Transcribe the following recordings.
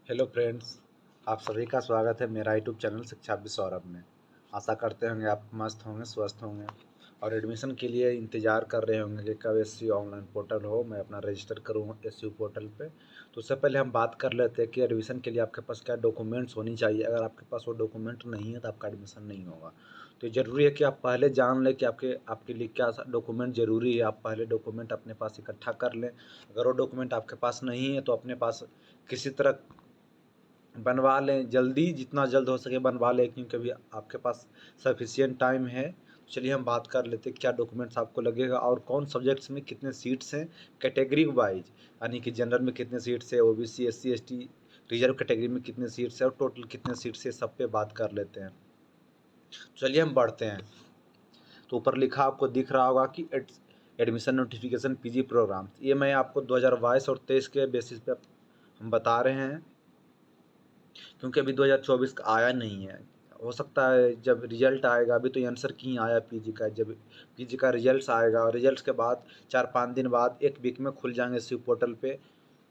Hello friends, आप सभी का स्वागत है मेरा यूट्यूब चैनल शिक्षा भी सौरभ में। आशा करते होंगे आप मस्त होंगे, स्वस्थ होंगे और एडमिशन के लिए इंतज़ार कर रहे होंगे कि कब एसयू ऑनलाइन पोर्टल हो, मैं अपना रजिस्टर करूँ एसयू पोर्टल पे। तो उससे पहले हम बात कर लेते हैं कि एडमिशन के लिए आपके पास क्या डॉक्यूमेंट्स होनी चाहिए। अगर आपके पास वो डॉक्यूमेंट नहीं है तो आपका एडमिशन नहीं होगा। तो ज़रूरी है कि आप पहले जान लें कि आपके लिए क्या डॉक्यूमेंट ज़रूरी है। आप पहले डॉक्यूमेंट अपने पास इकट्ठा कर लें। अगर वो डॉक्यूमेंट आपके पास नहीं है तो अपने पास किसी तरह बनवा लें, जल्दी जितना जल्द हो सके बनवा लें, क्योंकि अभी आपके पास सफिशिएंट टाइम है। चलिए हम बात कर लेते हैं क्या डॉक्यूमेंट्स आपको लगेगा और कौन सब्जेक्ट्स में कितने सीट्स हैं कैटेगरी वाइज, यानी कि जनरल में कितने सीट्स है, OBC SC ST reserve category में कितने सीट्स है और टोटल कितने सीट्स है, सब पे बात कर लेते हैं। चलिए हम बढ़ते हैं। तो ऊपर लिखा आपको दिख रहा होगा कि एडमिशन नोटिफिकेशन पीजी प्रोग्राम, ये मैं आपको 2022 और 23 के बेसिस पे हम बता रहे हैं, क्योंकि अभी 2024 का आया नहीं है। हो सकता है जब रिजल्ट आएगा, अभी तो आंसर की ही आया पीजी का, जब पीजी का रिजल्ट आएगा और रिजल्ट के बाद 4-5 दिन बाद एक वीक में खुल जाएंगे शिव पोर्टल पे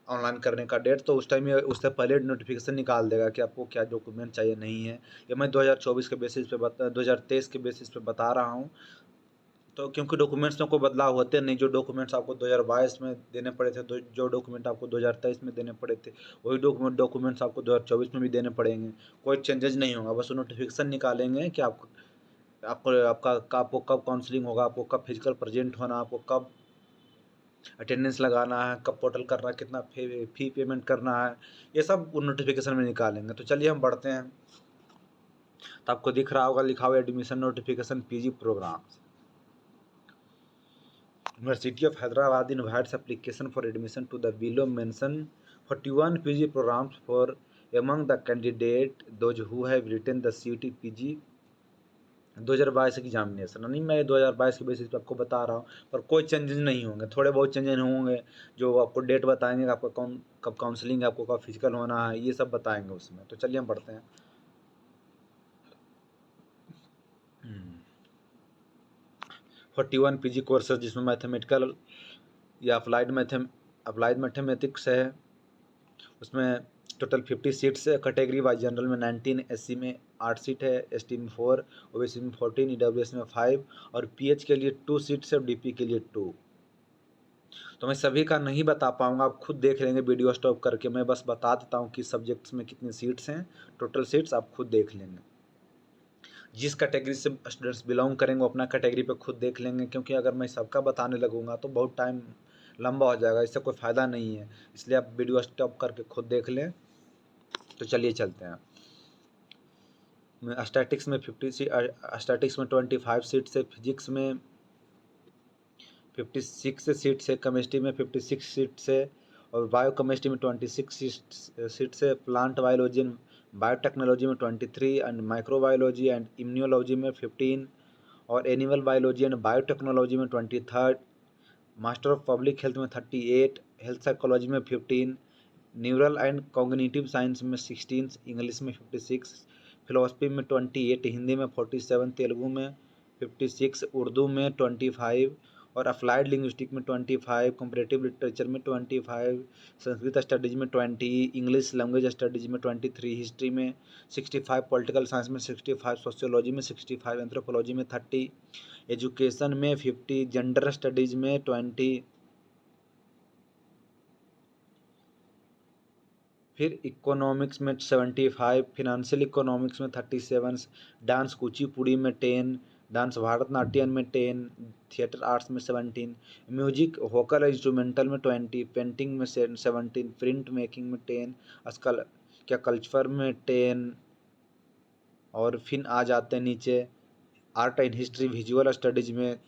ऑनलाइन करने का डेट। तो उस टाइम ये उससे पहले नोटिफिकेशन निकाल देगा कि आपको क्या डॉक्यूमेंट चाहिए नहीं है। ये मैं 2024 के बेसिस पे 2023 के बेसिस पे बता रहा हूँ। तो क्योंकि डॉक्यूमेंट्स में कोई बदलाव होते नहीं, जो डॉक्यूमेंट्स आपको 2022 में देने पड़े थे, जो डॉक्यूमेंट आपको 2023 में देने पड़े थे, वही डॉक्यूमेंट्स आपको 2024 में भी देने पड़ेंगे। कोई चेंजेस नहीं होगा, बस नोटिफिकेशन निकालेंगे कि आपको आपको आपको कब काउंसलिंग होगा, आपको कब फिजिकल प्रेजेंट होना, आपको कब अटेंडेंस लगाना है, कब पोर्टल करना है, कितना फी पेमेंट करना है, ये सब नोटिफिकेशन में निकालेंगे। तो चलिए हम बढ़ते हैं। तो आपको दिख रहा होगा लिखा हुआ admission notification PG programmes. University of Hyderabad invites application for admission to the below mentioned 41 PG programs for among the candidate those who have written the CUT PG 2022 examination. नहीं, मैं 2022 के बेसिस पे आपको बता रहा हूँ, पर कोई चेंजेस नहीं होंगे, थोड़े बहुत चेंजेस होंगे। जो आपको डेट बताएंगे कि आपका कब काउंसलिंग है, आपको कब फिजिकल होना है, ये सब बताएंगे उसमें। तो चलिए हम बढ़ते हैं। 41 पीजी कोर्सेज, जिसमें मैथमेटिकल या अप्लाइड मैथमेटिक्स है, उसमें टोटल 50 सीट्स है। कैटेगरी वाइज जनरल में 19, एससी में 8 सीट है, एसटी में 4, ओबीसी में 14, ईडब्ल्यूएस में 5 और पीएच के लिए 2 सीट्स है और डीपी के लिए 2। तो मैं सभी का नहीं बता पाऊंगा, आप खुद देख लेंगे वीडियो स्टॉप करके। मैं बस बता देता हूँ कि सब्जेक्ट्स में कितनी सीट्स हैं, टोटल सीट्स आप खुद देख लेंगे। जिस कैटेगरी से स्टूडेंट्स बिलोंग करेंगे वो अपना कैटेगरी पे खुद देख लेंगे, क्योंकि अगर मैं सबका बताने लगूंगा तो बहुत टाइम लंबा हो जाएगा, इससे कोई फ़ायदा नहीं है। इसलिए आप वीडियो स्टॉप करके खुद देख लें। तो चलिए चलते हैं। स्टैटिक्स में 25 सीट्स है, फिजिक्स में 56 सीट्स है, केमिस्ट्री में 56 सीट्स है और बायो केमिस्ट्री में 26 सीट्स है, प्लांट बायोलॉजी एंड बायोटेक्नोलॉजी में 23 एंड माइक्रोबायोलॉजी एंड इम्यूनोलॉजी में 15 और एनिमल बायोलॉजी एंड बायोटेक्नोलॉजी में 23, मास्टर ऑफ पब्लिक हेल्थ में 38, हेल्थ साइकोलॉजी में 15, न्यूरल एंड कॉग्निटिव साइंस में 16, इंग्लिश में 56, फिलोसफी में 28, हिंदी में 47, तेलुगु में 56, उर्दू में 25 और अप्लाइड लिंग्विस्टिक में 25, कंपैरेटिव लिटरेचर में 25, संस्कृत स्टडीज में 20, इंग्लिश लैंग्वेज स्टडीज में 23, हिस्ट्री में 65, पॉलिटिकल साइंस में 65, सोशियोलॉजी में 65, एंथ्रोपोलॉजी में 30, एजुकेशन में 50, जेंडर स्टडीज में 20, फिर इकोनॉमिक्स में 75, फिनंशियल इकोनॉमिक्स में 37, डांस कुचिपुड़ी में 10, डांस भरतनाट्यम में 10, थिएटर आर्ट्स में 17, म्यूजिक वोकल इंस्ट्रूमेंटल में 20, पेंटिंग में 17, प्रिंट मेकिंग में 10, अस्कल क्या कल्चर में 10। और फिर आ जाते हैं नीचे, art and history visual studies में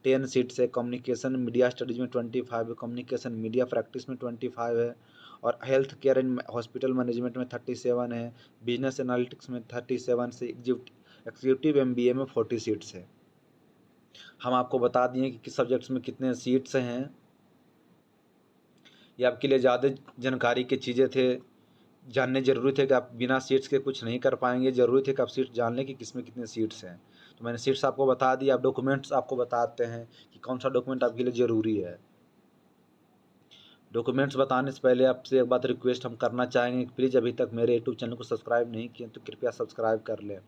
10 सीट्स है, कम्युनिकेशन मीडिया स्टडीज में 25 है, कम्युनिकेशन मीडिया प्रैक्टिस में 25 है और health care and hospital management में 37 है, बिजनेस एनालिटिक्स में 37 से एग्जीक्यूटिव एमबीए में 40 सीट्स है। हम आपको बता दिए कि किस सब्जेक्ट्स में कितने सीट्स हैं। ये आपके लिए ज़्यादा जानकारी की चीज़ें थे, जानने ज़रूरी थे कि आप बिना सीट्स के कुछ नहीं कर पाएंगे। ज़रूरी थे कि आप सीट्स जान लें कि किस में कितने सीट्स हैं। तो मैंने सीट्स आपको बता दी। आप डॉक्यूमेंट्स आपको बताते हैं कि कौन सा डॉक्यूमेंट आपके लिए ज़रूरी है। डॉक्यूमेंट्स बताने से पहले आपसे एक बात रिक्वेस्ट हम करना चाहेंगे कि प्लीज़ अभी तक मेरे यूट्यूब चैनल को सब्सक्राइब नहीं किए तो कृपया सब्सक्राइब कर लें,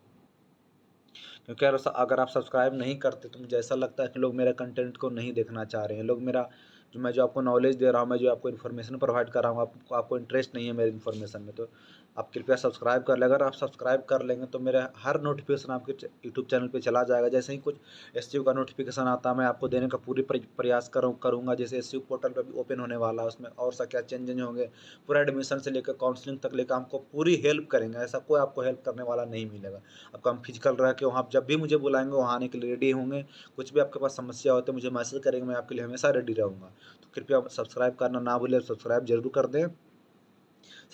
क्योंकि अगर आप सब्सक्राइब नहीं करते तो मुझे ऐसा लगता है कि लोग मेरे कंटेंट को नहीं देखना चाह रहे हैं। लोग मेरा जो आपको नॉलेज दे रहा हूँ, मैं जो आपको इन्फॉर्मेशन प्रोवाइड कर रहा हूँ, आपको इंटरेस्ट नहीं है मेरे इन्फॉर्मेशन में, तो आप कृपया सब्सक्राइब कर लें। अगर आप सब्सक्राइब कर लेंगे तो मेरा हर नोटिफिकेशन आपके यूट्यूब चैनल पे चला जाएगा। जैसे ही कुछ एसईओ का नोटिफिकेशन आता है मैं आपको देने का पूरी प्रयास करूँगा। जैसे एसईओ पोर्टल पर भी ओपन होने वाला है, उसमें और सा क्या चेंजेज होंगे, पूरा एडमिशन से लेकर काउंसलिंग तक लेकर हमको पूरी हेल्प करेंगे। ऐसा कोई आपको हेल्प करने वाला नहीं मिलेगा। आपको हम फिजिकल रह के वहाँ जब भी मुझे बुलाएंगे वहाँ आने के लिए रेडी होंगे। कुछ भी आपके पास समस्या हो तो मुझे मैसेज करेंगे, मैं आपके लिए हमेशा रेडी रहूँगा। तो कृपया सब्सक्राइब करना ना भूलें, सब्सक्राइब जरूर कर दें।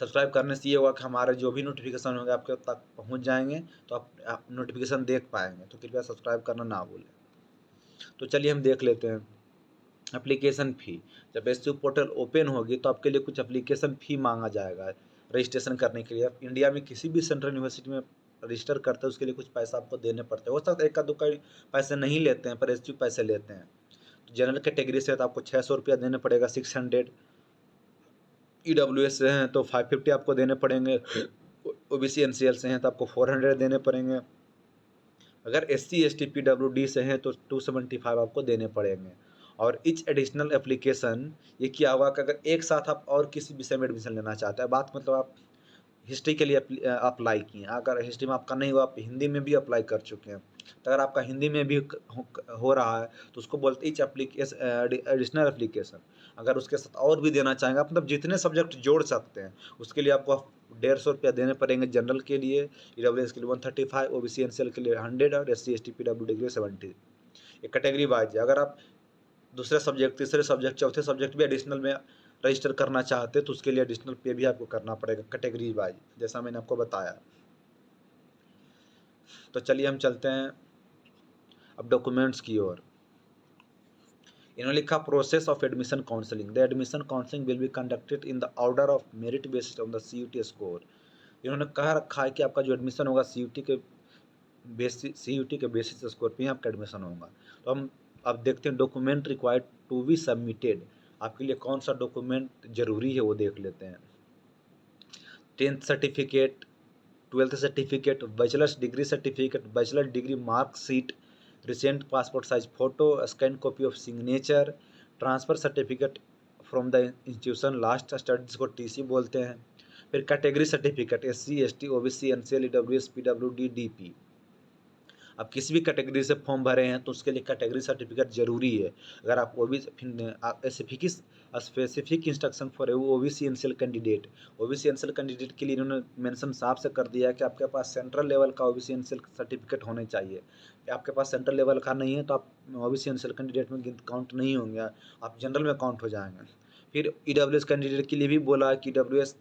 सब्सक्राइब करने से ये होगा कि हमारे जो भी नोटिफिकेशन होंगे आपके तक पहुंच जाएंगे, तो आप नोटिफिकेशन देख पाएंगे। तो कृपया सब्सक्राइब करना ना भूलें। तो चलिए हम देख लेते हैं एप्लीकेशन फ़ी। जब एसईओ पोर्टल ओपन होगी तो आपके लिए कुछ एप्लीकेशन फ़ी मांगा जाएगा रजिस्ट्रेशन करने के लिए। आप इंडिया में किसी भी सेंट्रल यूनिवर्सिटी में रजिस्टर करते हैं उसके लिए कुछ पैसा आपको देने पड़ते हैं। हो सकता है एक दो पैसे नहीं लेते हैं, पर एसईओ पैसे लेते हैं। तो जनरल कैटेगरी से तो आपको 600 रुपया देने पड़ेगा, 600। ईडब्ल्यूएस से हैं तो 550 आपको देने पड़ेंगे। ओबीसी एनसीएल से हैं तो आपको 400 देने पड़ेंगे। अगर एससी एसटी पीडब्ल्यूडी से हैं तो 275 आपको देने पड़ेंगे। और इच एडिशनल एप्लीकेशन, ये क्या हुआ कि अगर एक साथ आप और किसी विषय में एडमिशन लेना चाहते हैं, बात मतलब आप हिस्ट्री के लिए अप्लाई किए, अगर हिस्ट्री में आपका नहीं हुआ, आप हिंदी में भी अप्लाई कर चुके हैं, तो अगर आपका हिंदी में भी हो रहा है तो उसको बोलते हैं एडिशनल एप्लीकेशन। अगर उसके साथ और भी देना चाहेंगे आप, मतलब जितने सब्जेक्ट जोड़ सकते हैं, उसके लिए आपको 150 रुपया देने पड़ेंगे। जनरल के लिए, ईडब्ल्यूएस के लिए 135, ओबीसी एनसीएल के लिए 100 और एससी एसटी पीडब्ल्यूडी के लिए 70। ये कैटेगरी वाइज है। अगर आप दूसरे सब्जेक्ट, तीसरे सब्जेक्ट, चौथे सब्जेक्ट भी एडिशनल में रजिस्टर करना चाहते तो उसके लिए एडिशनल पे भी आपको करना पड़ेगा कैटेगरी वाइज, जैसा मैंने आपको बताया। तो चलिए हम चलते हैं अब डॉक्यूमेंट्स की ओर। इन्होंने लिखा process of admission counselling. The admission counselling will be conducted in the order of merit based on the CUET score. इन्होंने कह रखा है कि आपका जो एडमिशन होगा सीयूटी के बेसिस स्कोर पे ही आपका एडमिशन होगा। तो हम अब देखते हैं document required to be submitted. आपके लिए कौन सा डॉक्यूमेंट जरूरी है वो देख लेते हैं। 10th certificate, 12th certificate, bachelors degree certificate, bachelor degree marksheet, recent passport size photo, scan copy of signature, transfer certificate from the institution, last studies को टीसी बोलते हैं। फिर category certificate SC ST OBC NCL EWS PWD DP. आप किसी भी category से form भरे हैं तो उसके लिए कैटेगरी सर्टिफिकेट जरूरी है। अगर आप specific instruction for OBC NCL candidate, OBC NCL candidate के लिए इन्होंने मेंशन साफ से कर दिया है कि आपके पास सेंट्रल लेवल का ओबीसी एनसीएल सर्टिफिकेट होने चाहिए। आपके पास सेंट्रल लेवल का नहीं है तो आप ओबीसी एनसीएल कैंडिडेट में काउंट नहीं होंगे, आप जनरल में काउंट हो जाएंगे। फिर ईडब्ल्यूएस कैंडिडेट के लिए भी बोला है कि ईडब्ल्यूएस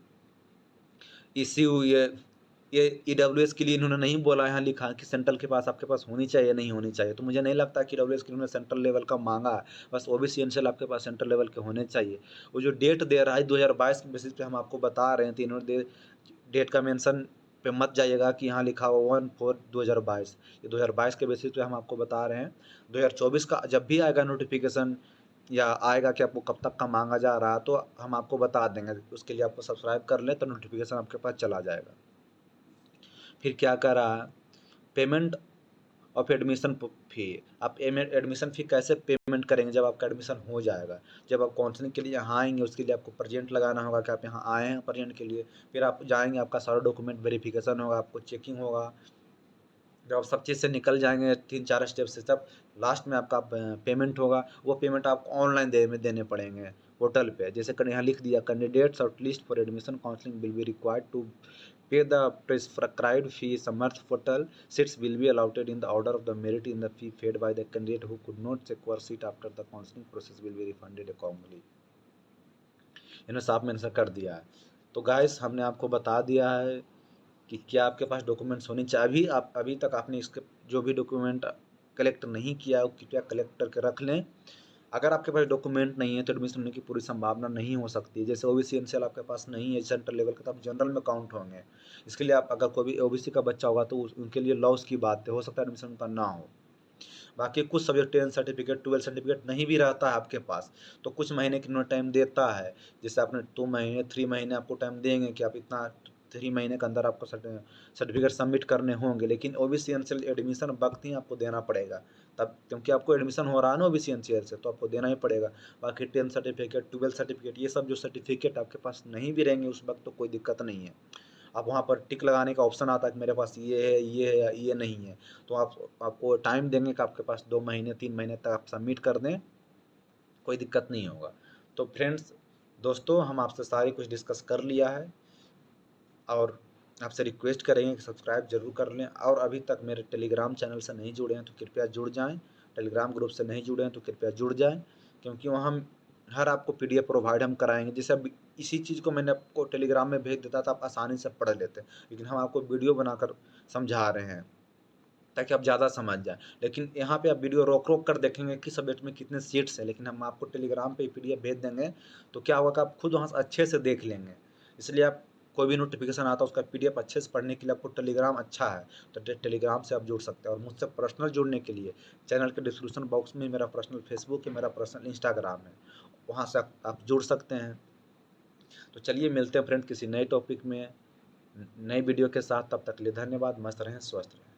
ईसीयू, ये ईडब्ल्यूएस के लिए इन्होंने नहीं बोला, यहाँ लिखा है कि सेंट्रल के पास आपके पास होनी चाहिए, नहीं होनी चाहिए। तो मुझे नहीं लगता कि ईडब्ल्यूएस के लिए उन्होंने सेंट्रल लेवल का मांगा है। बस ओबीसी एनसीएल आपके पास सेंट्रल लेवल के होने चाहिए। वो जो डेट दे रहा है 2022 के बेसिस पे हम आपको बता रहे हैं, तो इन्होंने डेट का मेंशन पे मत जाइएगा कि यहाँ लिखा हुआ 1/4/2022। ये 2022 के बेसिस पे हम आपको बता रहे हैं। 2024 का जब भी आएगा नोटिफिकेशन या आएगा कि आपको कब तक का मांगा जा रहा है तो हम आपको बता देंगे। उसके लिए आपको सब्सक्राइब कर लें तो नोटिफिकेशन आपके पास चला जाएगा। फिर क्या कर रहा है, पेमेंट ऑफ एडमिशन फ़ी। आप एडमिशन फ़ी कैसे पेमेंट करेंगे जब आपका एडमिशन हो जाएगा। जब आप काउंसलिंग के लिए यहाँ आएंगे उसके लिए आपको प्रेजेंट लगाना होगा कि आप यहाँ आए हैं प्रेजेंट के लिए। फिर आप जाएंगे, आपका सारा डॉक्यूमेंट वेरिफिकेशन होगा, आपको चेकिंग होगा। जब आप सब चीज़ से निकल जाएंगे 3-4 स्टेप से, तब लास्ट में आपका पेमेंट होगा। वो पेमेंट आपको ऑनलाइन देने पड़ेंगे पोर्टल पे। जैसे यहाँ लिख दिया, candidates shortlist for admission counselling will be required to pay the prescribed fee. Samarth portal seats will be allotted in the order of the merit in the fee paid by the candidate who could not secure seat after the counseling process will be refunded accordingly. इन्होंने साफ mention कर दिया है। तो guys हमने आपको बता दिया है कि क्या आपके पास डॉक्यूमेंट्स होने चाहिए। अभी तक आपने इसके जो भी डॉक्यूमेंट कलेक्ट नहीं किया वो कृपया कलेक्ट करके रख लें। अगर आपके पास डॉक्यूमेंट नहीं है तो एडमिशन होने की पूरी संभावना नहीं हो सकती। जैसे ओबीसी एनसीएल आपके पास नहीं है सेंट्रल लेवल का, तो आप जनरल में काउंट होंगे। इसके लिए आप अगर कोई भी ओबीसी का बच्चा होगा तो उनके लिए लॉस की बात है, हो सकता है एडमिशन उनका ना हो। बाकी कुछ सब्जेक्ट 10 सर्टिफिकेट 12 सर्टिफिकेट नहीं भी रहता है आपके पास, तो कुछ महीने की उन्होंने टाइम देता है। जैसे आपने 2 महीने 3 महीने आपको टाइम देंगे कि आप इतना 3 महीने के अंदर आपको सर्टिफिकेट सबमिट करने होंगे, लेकिन ओबीसी एनसीएल एडमिशन वक्त ही आपको देना पड़ेगा तब, क्योंकि आपको एडमिशन हो रहा है ना ओबीसी एनसीएल से, तो आपको देना ही पड़ेगा। बाकी 10 सर्टिफिकेट 12 सर्टिफिकेट ये सब जो सर्टिफिकेट आपके पास नहीं भी रहेंगे उस वक्त तो कोई दिक्कत नहीं है। आप वहाँ पर टिक लगाने का ऑप्शन आता है कि मेरे पास ये है, ये है या ये नहीं है, तो आपको टाइम देंगे कि आपके पास 2 महीने 3 महीने तक आप सबमिट कर दें, कोई दिक्कत नहीं होगा। तो फ्रेंड्स, दोस्तों, हम आपसे सारी कुछ डिस्कस कर लिया है और आपसे रिक्वेस्ट करेंगे कि सब्सक्राइब ज़रूर कर लें, और अभी तक मेरे टेलीग्राम चैनल से नहीं जुड़े हैं तो कृपया जुड़ जाएँ। टेलीग्राम ग्रुप से नहीं जुड़े हैं तो कृपया जुड़ जाएँ, क्योंकि वहाँ हम हर आपको पीडीएफ प्रोवाइड हम कराएँगे। जैसे अब इसी चीज़ को मैंने आपको टेलीग्राम में भेज देता था, आप आसानी से पढ़ लेते, लेकिन हम आपको वीडियो बनाकर समझा रहे हैं ताकि आप ज़्यादा समझ जाएँ। लेकिन यहाँ पे आप वीडियो रोक-रोक कर देखेंगे किस सब्जेक्ट में कितने सीट्स हैं, लेकिन हम आपको टेलीग्राम पे पीडीएफ भेज देंगे, तो क्या होगा कि आप खुद वहाँ से अच्छे से देख लेंगे। इसलिए आप कोई भी नोटिफ़िकेशन आता है उसका पीडीएफ अच्छे से पढ़ने के लिए आपको टेलीग्राम अच्छा है, तो टेलीग्राम से आप जुड़ सकते हैं। और मुझसे पर्सनल जुड़ने के लिए चैनल के डिस्क्रिप्शन बॉक्स में मेरा पर्सनल फेसबुक है, मेरा पर्सनल इंस्टाग्राम है, वहाँ से आप जुड़ सकते हैं। तो चलिए मिलते हैं फ्रेंड किसी नए टॉपिक में, नई वीडियो के साथ। तब तक के लिए धन्यवाद। मस्त रहें, स्वस्थ रहें।